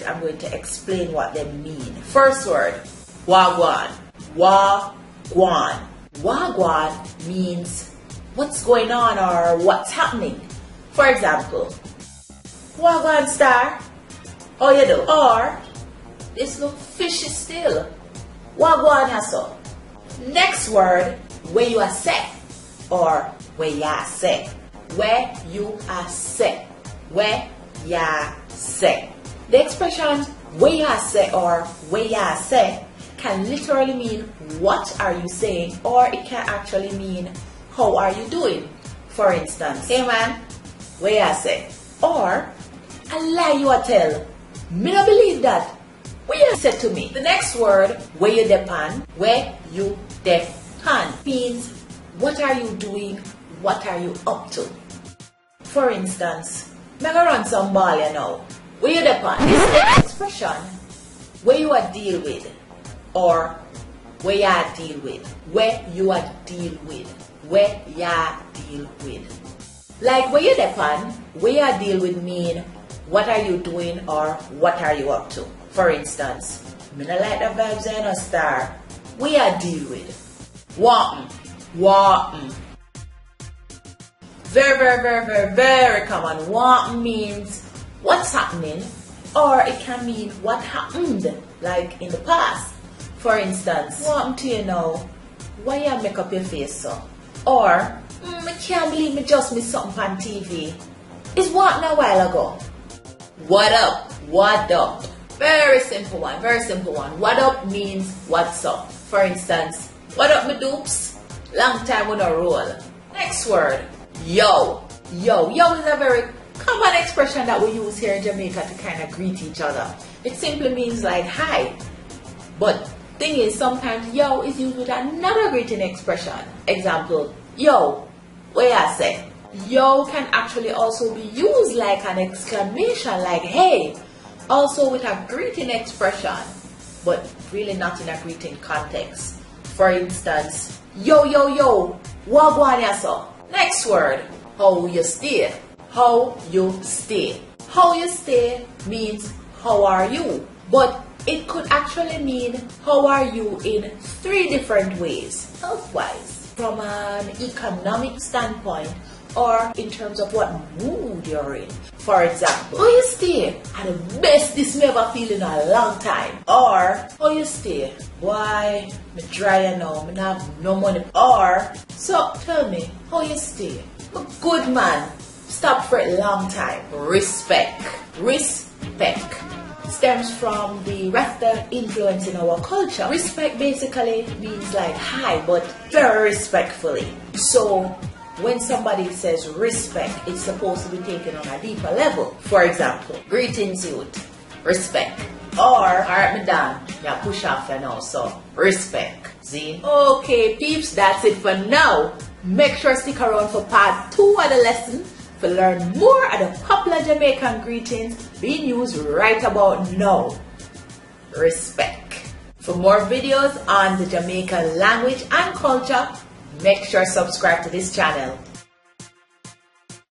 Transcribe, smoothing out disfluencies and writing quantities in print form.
I'm going to explain what they mean. First word, wagwan. Wagwan. Wagwan means what's going on or what's happening. For example, wagwan star, how you do? Or, this look fishy still. Wagwan yaso. Next word, where you are set or where you are set. Where you are set. Where you are set. The expressions where you are set or where you are set can literally mean what are you saying, or it can actually mean how are you doing. For instance, hey man, where you are set. Or, a lie you a tell. Me no believe that. Where you said to me. The next word, where you depend, where you depend means what are you doing, what are you up to. For instance, me go run some ball you know. Where you depend. This next expression, where you are deal with, or where you are deal with, where you are deal with, where you are deal with. Like where you depend, where you are deal with mean what are you doing or what are you up to. For instance, me no like the vibes in a star. We are deal with. Wantin. Very common. Wantin means what's happening, or it can mean what happened, like in the past. For instance, wantin to you know, why you make up your face so? Or, I can't believe me just missed something on TV. It's wantin a while ago. What up? What up? Very simple one, very simple one. What up means what's up. For instance, what up me dupes? Long time we no roll. Next word, yo. Yo is a very common expression that we use here in Jamaica to kind of greet each other. It simply means like hi. But thing is, sometimes yo is used with another greeting expression. Example, yo, where I say. Yo can actually also be used like an exclamation, like hey. Also with a greeting expression, but really not in a greeting context. For instance, yo, wagwan yaso. Next word, how you stay. How you stay. How you stay means how are you, but it could actually mean how are you in 3 different ways. Health-wise, from an economic standpoint, or in terms of what mood you're in. For example, how you stay? I the best this me ever feel in a long time. Or, how you stay? Why, me dry now, me have no money. Or, so tell me, how you stay? A good man, stop for a long time. Respect. Respect stems from the Rasta influence in our culture. Respect basically means like hi, but very respectfully. So, when somebody says respect, it's supposed to be taken on a deeper level. For example, greetings youth, respect. Or, alright madam, yeah, push off you know, so respect. See? Okay peeps, that's it for now. Make sure to stick around for part 2 of the lesson to learn more of the popular Jamaican greetings being used right about now. Respect. For more videos on the Jamaican language and culture, make sure to subscribe to this channel.